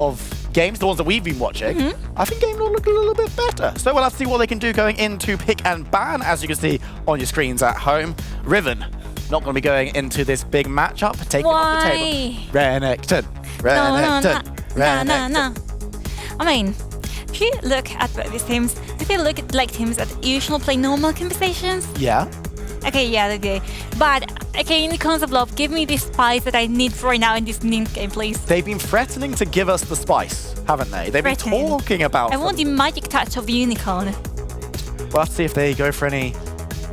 of games, the ones that we've been watching, I think Game Lord looked a little bit better. So we'll have to see what they can do going into pick and ban, as you can see on your screens at home. Riven, not going to be going into this big matchup, taking off the table. Renekton, Renekton. No. I mean, if you look at these teams, do they look like teams that usually play normal conversations? Yeah. Okay, yeah, they do. But, okay, in the concept of give me the spice that I need right now in this Nint game, please. They've been threatening to give us the spice, haven't they? They've been talking about I want the magic touch of the unicorn. We'll have to see if they go for any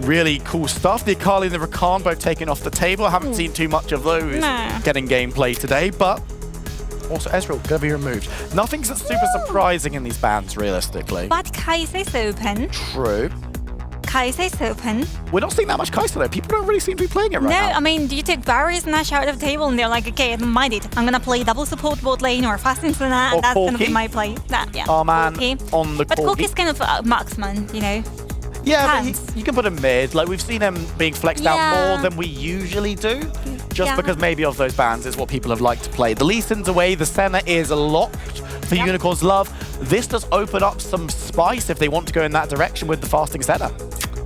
really cool stuff. The Akali and the Rakan both taken off the table. I haven't seen too much of those getting gameplay today, but also Ezreal going to be removed. Nothing's super surprising in these bans, realistically. But Kai'Sa's open. True. Kai'Sa's open. We're not seeing that much Kai'Sa though. People don't really seem to be playing it right now. No, I mean, you take Varus and Nash out of the table and they're like, okay, I don't mind it. I'm going to play double support bot lane or fasting for that, and that's going to be my play. Oh man, on the But Corki's kind of a marksman, you know? Yeah, but you can put him mid. Like, we've seen him being flexed out more than we usually do. Just because maybe of those bans is what people have liked to play. The Lee Sin's away, the Senna is locked for Unicorn's Love. This does open up some spice if they want to go in that direction with the fasting Senna.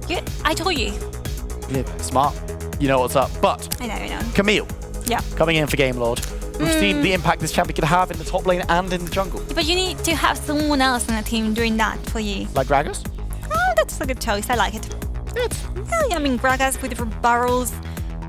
Yeah, I told you. Yeah, smart. You know what's up. But I know. Camille, coming in for Game Lord. We've seen the impact this champion can have in the top lane and in the jungle. But you need to have someone else on the team doing that for you. Like Gragas? Oh, that's a good choice. I like it. I mean, Gragas with the barrels,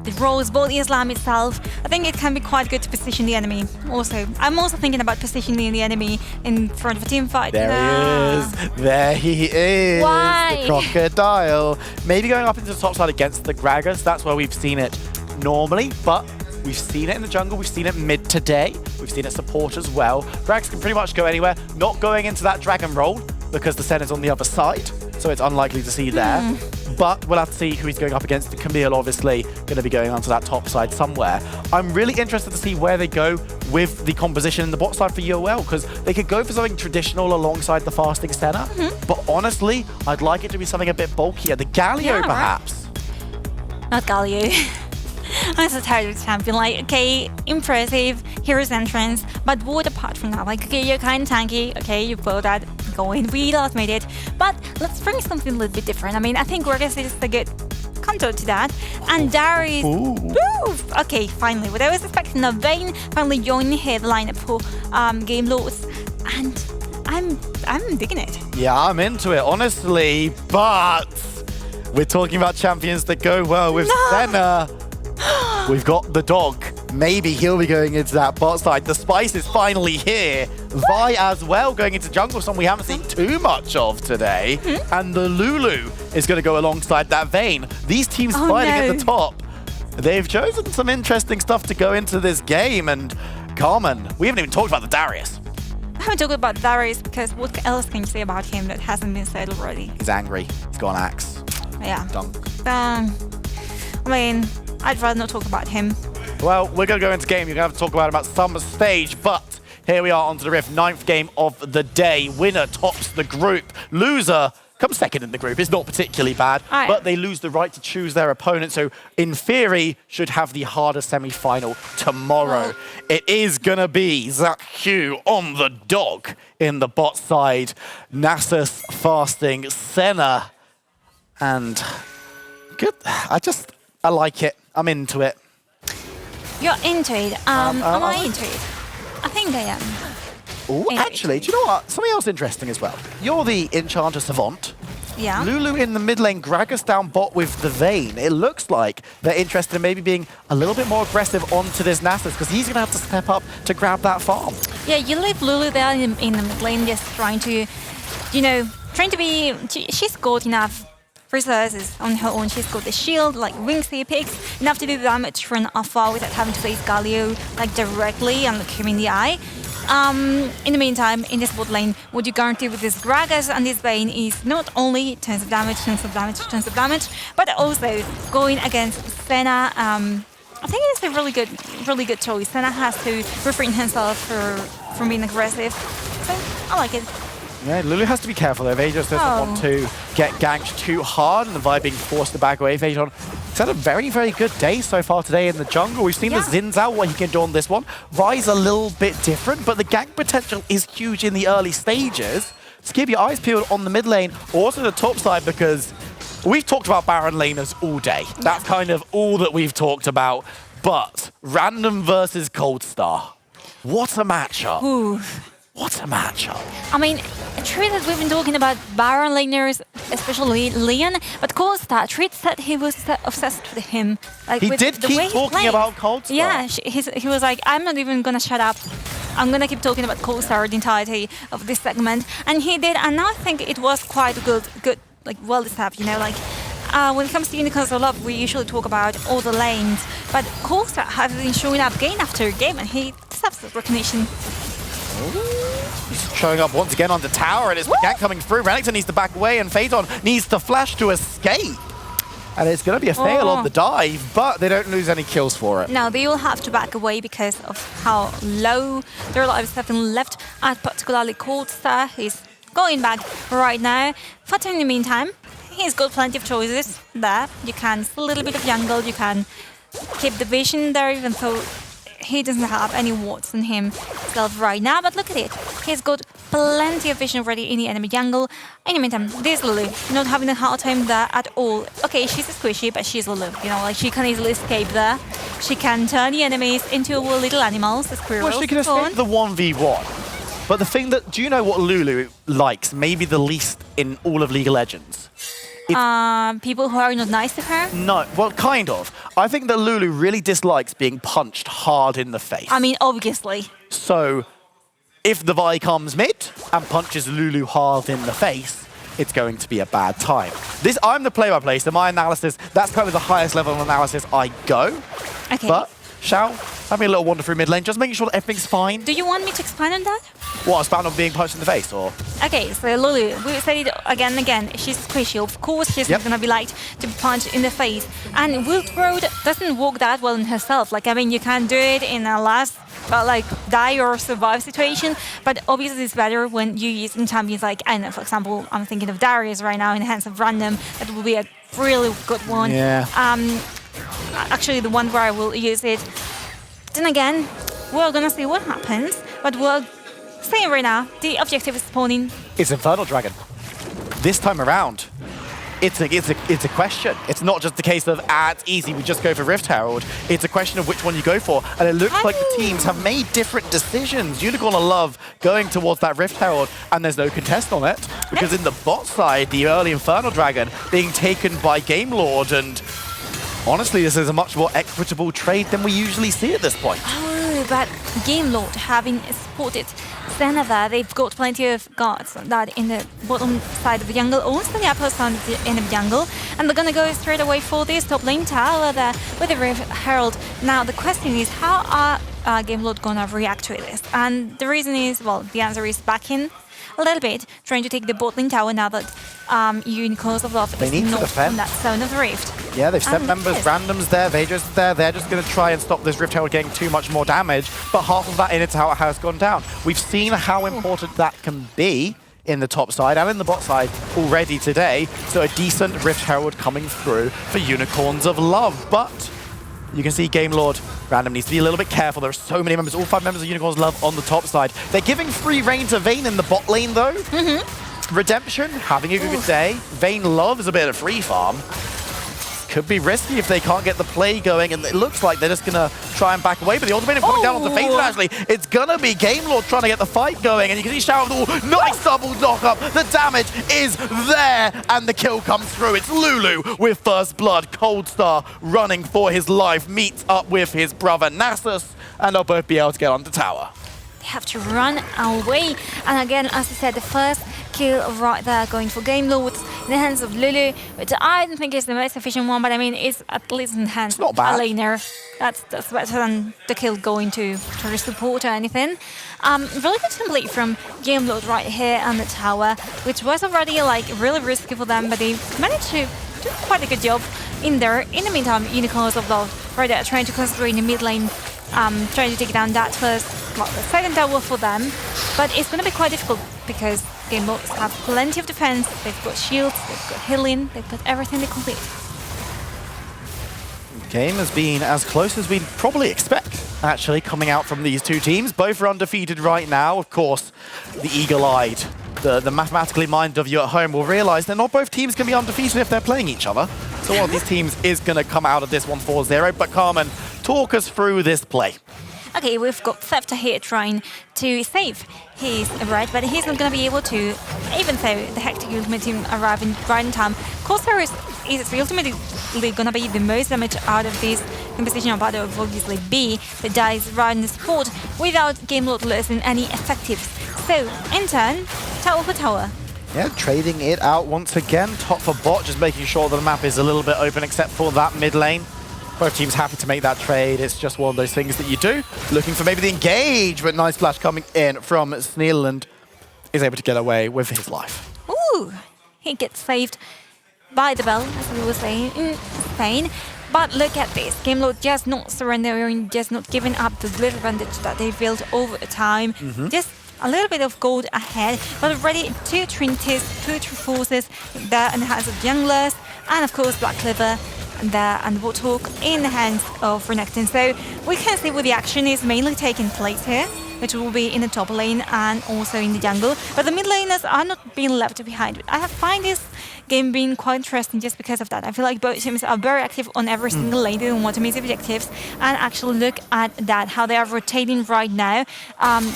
the Rose Ball Islam itself. I think it can be quite good to position the enemy. Also, I'm also thinking about positioning the enemy in front of a team fight. There he is. There he is. Why? The crocodile. Maybe going up into the top side against the Gragas. That's where we've seen it normally, but we've seen it in the jungle. We've seen it mid today. We've seen it support as well. Gragas can pretty much go anywhere. Not going into that dragon roll because the Senna's on the other side, so it's unlikely to see there. But we'll have to see who he's going up against. The Camille, obviously, going to be going onto that top side somewhere. I'm really interested to see where they go with the composition in the bot side for UOL, because they could go for something traditional alongside the fasting Senna. But honestly, I'd like it to be something a bit bulkier. The Galio, perhaps. Right. Not Galio. I'm so tired of the champion. Like, okay, impressive, hero's entrance, but what apart from that? Like, okay, you're kind of tanky, okay, you've got that going, we made it, but let's bring something a little bit different. I mean, I think Gragas is a good counter to that, and Darius, okay, finally, what I was expecting, a Vayne finally joining here the lineup for Game Lords, and I'm digging it. Yeah, I'm into it, honestly, but we're talking about champions that go well with Senna. We've got the dog. Maybe he'll be going into that bot side. The spice is finally here. Vi as well going into jungle, something we haven't seen too much of today. And the Lulu is going to go alongside that Vayne. These teams fighting at the top. They've chosen some interesting stuff to go into this game. And Carmen, we haven't even talked about the Darius. I haven't talked about Darius because what else can you say about him that hasn't been said already? He's angry. He's got an axe. Yeah. Dunk. I mean, I'd rather not talk about him. Well, we're going to go into game. You're going to have to talk about some stage, but here we are onto the Rift. 9th game of the day. Winner tops the group. Loser comes second in the group. It's not particularly bad, but they lose the right to choose their opponent. So in theory, should have the harder semi-final tomorrow. It is going to be Zach Hugh on the dog in the bot side. Nasus fasting Senna. And good. I like it. I'm into it. You're into it. Am I into it? I think I am. Oh, actually, do you know what? Something else interesting as well. You're the Enchanter Savant. Yeah. Lulu in the mid lane, Gragas down bot with the Vayne. It looks like they're interested in maybe being a little bit more aggressive onto this Nasus, because he's going to have to step up to grab that farm. Yeah, you leave Lulu there in the mid lane, just trying to, she's good enough resources on her own. She's got the shield, like wing picks, enough to do damage from afar without having to face Galio like directly and look him in the eye. In the meantime, in this bot lane, what you guarantee with this Gragas and this Vayne is not only tons of damage, but also going against Senna. I think it's a really good choice. Senna has to refrain himself from being aggressive, so I like it. Yeah, Lulu has to be careful though. They just doesn't want to get ganked too hard, and the Vi being forced to back away. Vajon He's had a very, very good day so far today in the jungle. We've seen the Zins out, what he can do on this one. Vi's a little bit different, but the gank potential is huge in the early stages. So keep your eyes peeled on the mid lane, or also the top side, because we've talked about Baron laners all day. That's kind of all that we've talked about. But Random versus Cold Star. What a matchup. Ooh. What a matchup. I mean, true that we've been talking about Baron laners, especially Leon, but Cold Star, Treat said he was obsessed with him. Like, He with did the keep way he talking played. about Cold Star. Yeah, he was like, I'm not even going to shut up. I'm going to keep talking about Cold Star the entirety of this segment. And he did, and I think it was quite good, like, well established, you know, like, when it comes to Unicorns of Love, we usually talk about all the lanes, but Cold Star has been showing up game after game, and he deserves the recognition. He's showing up once again on the tower, and it's the gank coming through. Renekton needs to back away, and Phaeton needs to flash to escape. And it's going to be a fail on the dive, but they don't lose any kills for it. No, they will have to back away because of how low their lives have been left, and particularly Cold Star. He's going back right now. But in the meantime, he's got plenty of choices there. You can a little bit of jungle, you can keep the vision there, even though he doesn't have any wards on himself right now. But look at it, he's got plenty of vision already in the enemy jungle. In the meantime, this Lulu not having a hard time there at all. Okay, she's a squishy, but she's Lulu. You know, like she can easily escape there. She can turn the enemies into little animals, the squirrels. Well, she can escape the 1v1. But the thing that, do you know what Lulu likes maybe the least in all of League of Legends? People who are not nice to her? No, well, kind of. I think that Lulu really dislikes being punched hard in the face. I mean, obviously. So, if the Vi comes mid and punches Lulu hard in the face, it's going to be a bad time. I'm the play-by-play, so my analysis, that's kind of the highest level of analysis I go. Okay. But, Shao, having a little wander through mid lane, just making sure that everything's fine. Do you want me to expand on that? What, about not being punched in the face, or? Okay, so Lulu, we said it again and again, she's squishy. Of course she's not gonna be liked to be punched in the face. And Wild Road doesn't work that well in herself. Like, I mean, you can do it in a last, like, die or survive situation, but obviously it's better when you use in champions like, I don't know, for example, I'm thinking of Darius right now in the hands of Random. That would be a really good one. Yeah. Actually, the one where I will use it. Then again, we're gonna see what happens, but we're saying right now, the objective is spawning. It's Infernal Dragon. This time around, it's a question. It's not just the case of, it's easy, we just go for Rift Herald. It's a question of which one you go for. And it looks like the teams have made different decisions. Unicorn of Love going towards that Rift Herald, and there's no contest on it. Because in the bot side, the early Infernal Dragon being taken by Game Lord, and honestly, this is a much more equitable trade than we usually see at this point. Oh, but Game Lord having spotted Zenova, they've got plenty of guards that in the bottom side of the jungle, also the upper side of the enemy jungle, and they're gonna go straight away for this top lane tower there with the Rift Herald. Now the question is, how are Game Lord gonna react to this? And the reason is, well, the answer is back in a little bit, trying to take the bot lane tower now that Unicorns of Love is not on that zone of the Rift. Yeah, they've sent members, Random's there, Vadra's there. They're just going to try and stop this Rift Herald getting too much more damage, but half of that inner tower has gone down. We've seen how important that can be in the top side and in the bot side already today, so a decent Rift Herald coming through for Unicorns of Love, but you can see Game Lord Random needs to be a little bit careful. There are so many members, all 5 members of Unicorns of Love on the top side. They're giving free reign to Vayne in the bot lane though. Redemption, having a good day. Vayne loves a bit of free farm. Could be risky if they can't get the play going, and it looks like they're just going to try and back away, but the ultimate coming down on the face, actually. It's going to be Game Lord trying to get the fight going, and you can see Shao with the nice double knock-up. The damage is there, and the kill comes through. It's Lulu with first blood. Cold Star running for his life, meets up with his brother Nasus, and they'll both be able to get on the tower. They have to run away, and again, as I said, the first kill right there going for Game Lord in the hands of Lulu, which I don't think is the most efficient one, but I mean, it's at least in the hands of a laner. That's better than the kill going to the support or anything. Really good template from Game Lord right here on the tower, which was already like really risky for them, but they managed to do quite a good job in there. In the meantime, Unicorns of Love right there trying to concentrate in the mid lane, trying to take down that first, well, the second tower for them, but it's going to be quite difficult because Game Lords have plenty of defense. They've got shields, they've got healing, they've got everything they complete. Game has been as close as we'd probably expect, actually, coming out from these two teams. Both are undefeated right now. Of course, the eagle-eyed, the mathematically minded of you at home will realize that not both teams can be undefeated if they're playing each other. So one of these teams is going to come out of this one 4-0. But Carmen, talk us through this play. Okay, we've got Thefter here trying to save his red, but he's not going to be able to, even though the Hectic Ultimate team arriving right in time. Corsair is ultimately going to be the most damage out of this composition, but it will obviously be the dice right in the spot without Game Lord losing any effectives. So, in turn, tower for tower. Yeah, trading it out once again. Top for bot, just making sure that the map is a little bit open except for that mid lane. Both teams happy to make that trade. It's just one of those things that you do. Looking for maybe the engage, but nice flash coming in from Sneeland. Is able to get away with his life. Ooh, he gets saved by the bell, as we were saying, in Spain. But look at this. Game Lord just not surrendering, just not giving up the little advantage that they built over time. Just a little bit of gold ahead, but already two Trinities, two True Forces there in the hands of Junglers, and of course Black Cleaver there and Warthog in the hands of Renekton. So we can see where the action is mainly taking place here, which will be in the top lane and also in the jungle. But the mid laners are not being left behind. I find this game being quite interesting just because of that. I feel like both teams are very active on every single lane. They don't want to miss objectives. And actually look at that, how they are rotating right now.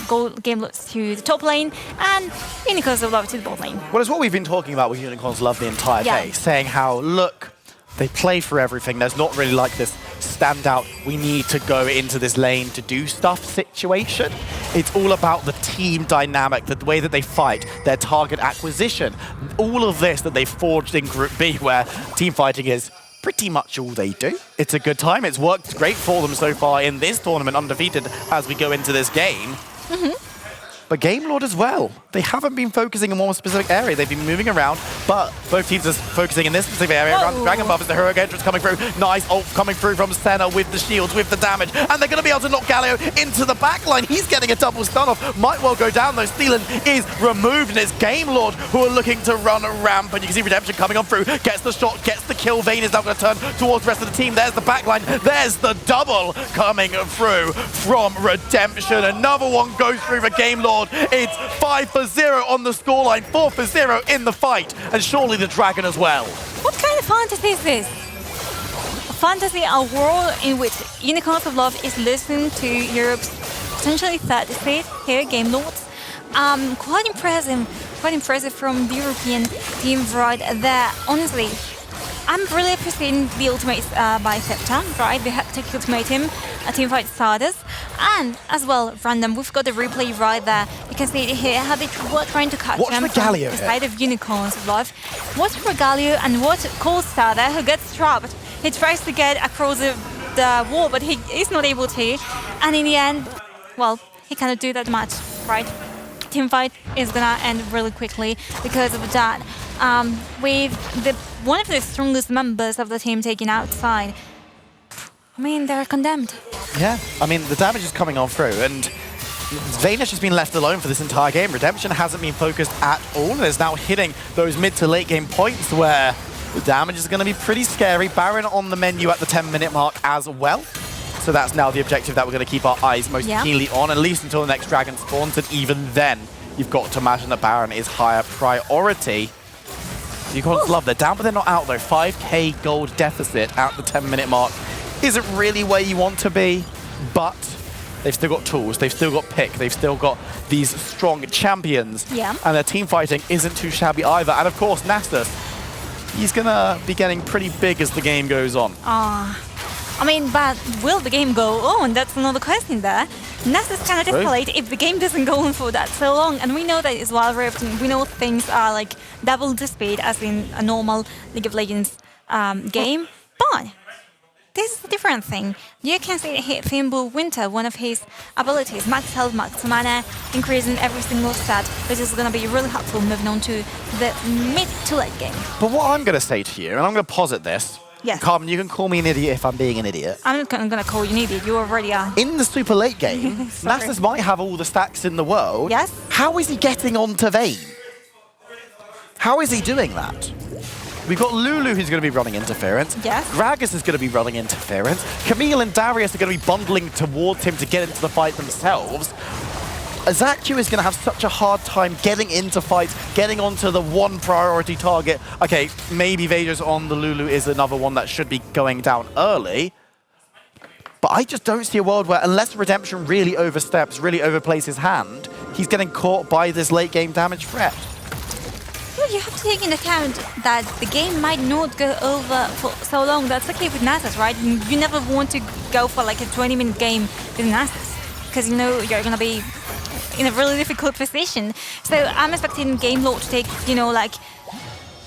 Gold Game Lords to the top lane and Unicorns of Love to the bot lane. Well, it's what we've been talking about with Unicorns Love the entire day, saying how, look, they play for everything. There's not really like this standout, we need to go into this lane to do stuff situation. It's all about the team dynamic, the way that they fight, their target acquisition. All of this that they forged in Group B, where team fighting is pretty much all they do. It's a good time. It's worked great for them so far in this tournament, undefeated as we go into this game. But Game Lord as well. They haven't been focusing in one specific area. They've been moving around, but both teams are focusing in this specific area. Dragon Buff is the heroic entrance coming through. Nice ult coming through from Senna with the shields, with the damage. And they're going to be able to knock Galio into the backline. He's getting a double stun off. Might well go down though. Steelan is removed, and it's Game Lord who are looking to run a ramp. And you can see Redemption coming on through. Gets the shot, gets the kill. Vayne is now going to turn towards the rest of the team. There's the backline. There's the double coming through from Redemption. Another one goes through for Game Lord. It's 5-0 on the scoreline, 4-0 in the fight, and surely the Dragon as well. What kind of fantasy is this? A fantasy, a world in which Unicorns of Love is listening to Europe's potentially third seed here, Game Lords. Quite impressive from the European team right there. Honestly, I'm really appreciating the ultimates by Thefter, right? The Hectic Ultimatum, a teamfight starters. And as well, Random, we've got the replay right there. You can see it here how they were trying to catch them from the side of Unicorns of Love. Watch for Galio and watch Cold-Star there, who gets trapped. He tries to get across the wall, but he is not able to. And in the end, well, he cannot do that much, right? Teamfight is gonna end really quickly because of that. With one of the strongest members of the team taken outside, I mean, they're condemned. Yeah, I mean, the damage is coming on through, and Vayne has just been left alone for this entire game. Redemption hasn't been focused at all, and is now hitting those mid to late game points where the damage is going to be pretty scary. Baron on the menu at the 10-minute mark as well. So that's now the objective that we're going to keep our eyes most keenly on, at least until the next dragon spawns, and even then, you've got to imagine that Baron is higher priority. You can't love, they're down, but they're not out though. 5k gold deficit at the 10-minute mark isn't really where you want to be, but they've still got tools, they've still got pick, they've still got these strong champions, and their team fighting isn't too shabby either. And of course, Nasus, he's gonna be getting pretty big as the game goes on. I mean, but will the game go on? That's another question there. Nasus cannot escalate if the game doesn't go on for that so long. And we know that as well, we know things are like double the speed as in a normal League of Legends game. But this is a different thing. You can see here Thimble Winter, one of his abilities, max health, max mana, increasing every single stat. This is going to be really helpful moving on to the mid to late game. But what I'm going to say to you, and I'm going to posit this, Carmen, you can call me an idiot if I'm being an idiot. I'm not going to call you an idiot, you already are. In the super late game, Nasus might have all the stacks in the world. Yes. How is he getting onto Vayne? How is he doing that? We've got Lulu who's going to be running interference. Yes. Gragas is going to be running interference. Camille and Darius are going to be bundling towards him to get into the fight themselves. ZachQ is going to have such a hard time getting into fights, getting onto the one priority target. Okay, maybe Vader's on the Lulu is another one that should be going down early. But I just don't see a world where, unless Redemption really oversteps, really overplays his hand, he's getting caught by this late game damage threat. Well, you have to take into account that the game might not go over for so long. That's okay with Nasus, right? You never want to go for like a 20-minute game with Nasus, because you know you're going to be in a really difficult position. So I'm expecting Game Lord to take, you know, like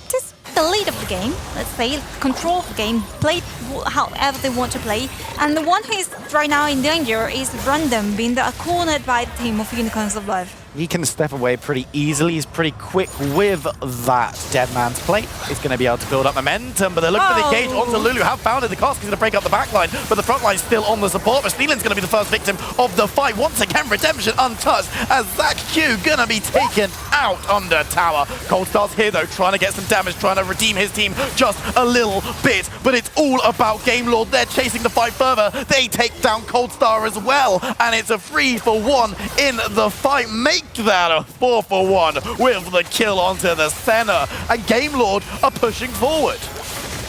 just the lead of the game, let's say, control of the game, play however they want to play. And the one who is right now in danger is Random, being cornered by the team of Unicorns of Love. He can step away pretty easily. He's pretty quick with that Dead Man's Plate. He's going to be able to build up momentum, but they're looking for the engage onto Lulu. How found it? The Kosk is going to break up the back line, but the front line's still on the support. But Steelin's going to be the first victim of the fight. Once again, Redemption untouched as ZachQ going to be taken out under tower. Coldstar's here, though, trying to get some damage, trying to redeem his team just a little bit, but it's all about Game Lord. They're chasing the fight further. They take down Coldstar as well, and it's a 3-for-1 in the fight. Make that a 4-for-1 with the kill onto the center, and Game Lord are pushing forward.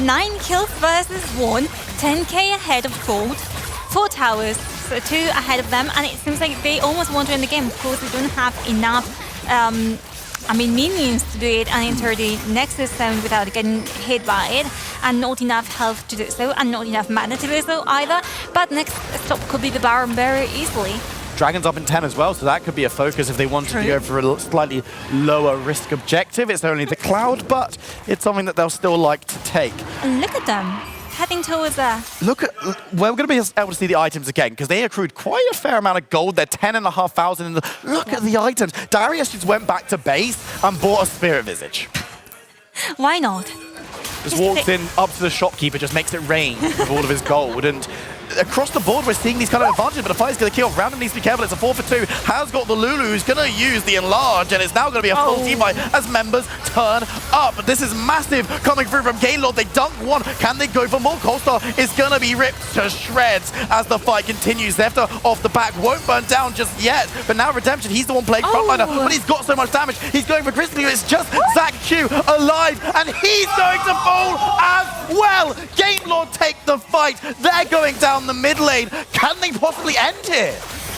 9 kills versus 1, 10k ahead of Gold, 4 towers, so 2 ahead of them, and it seems like they almost want to win the game. Of course, they don't have enough minions to do it and enter the Nexus zone without getting hit by it, and not enough health to do so, and not enough mana to do so either. But next stop could be the Baron very easily. Dragon's up in 10 as well, so that could be a focus if they wanted to go for a slightly lower risk objective. It's only the Cloud, but it's something that they'll still like to take. And look at them, heading towards a... Look at, well, we're going to be able to see the items again, because they accrued quite a fair amount of gold. They're 10,500 in the... Look at the items. Darius just went back to base and bought a Spirit Visage. Why not? Just walks in up to the shopkeeper, just makes it rain with all of his gold. And across the board, we're seeing these kind of advantages, but the fight's going to kill. Random needs to be careful. It's a 4-for-2. Has got the Lulu, who's going to use the Enlarge, and it's now going to be a full team fight as members turn up. This is massive coming through from Game Lord. They dunk one. Can they go for more? Coldstar is going to be ripped to shreds as the fight continues. Zephyr off the back won't burn down just yet, but now Redemption, he's the one playing frontliner, but he's got so much damage. He's going for Crystal. It's just ZachQ alive, and he's going to fall as well. Game Lord take the fight. They're going down the mid lane. Can they possibly end here?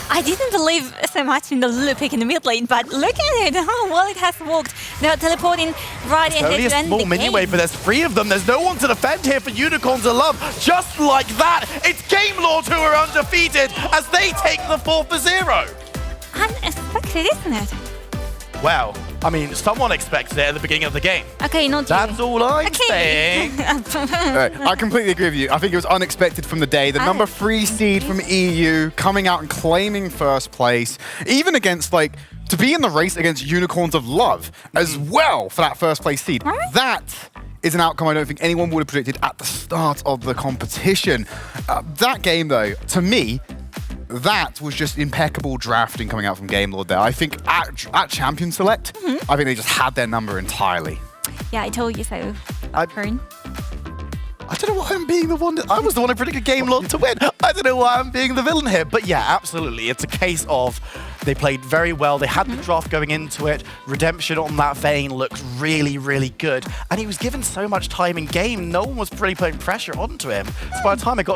I didn't believe so much in the Lulu pick in the mid lane, but look at it, how well it has worked. They're teleporting right ahead to end the game. Only a small minion wave, but there's 3 of them. There's no one to defend here for Unicorns of Love. Just like that, it's Game Lords who are undefeated as they take the 4-for-0. Unexpected, isn't it? Well, I mean, someone expected it at the beginning of the game. Okay, not you. That's all I'm saying. Right, I completely agree with you. I think it was unexpected from the day. The number 3 seed from EU coming out and claiming first place, even against, like, to be in the race against Unicorns of Love as well for that first place seed. Right. That is an outcome I don't think anyone would have predicted at the start of the competition. That game, though, to me, that was just impeccable drafting coming out from Game Lord there. I think at Champion Select, I think they just had their number entirely. Yeah, I told you so. Kern. I don't know why I'm being the one. I was the one who predicted Game Lord to win. I don't know why I'm being the villain here. But yeah, absolutely. It's a case of they played very well. They had the draft going into it. Redemption on that vein looked really, really good. And he was given so much time in game. No one was really putting pressure onto him. So by the time it got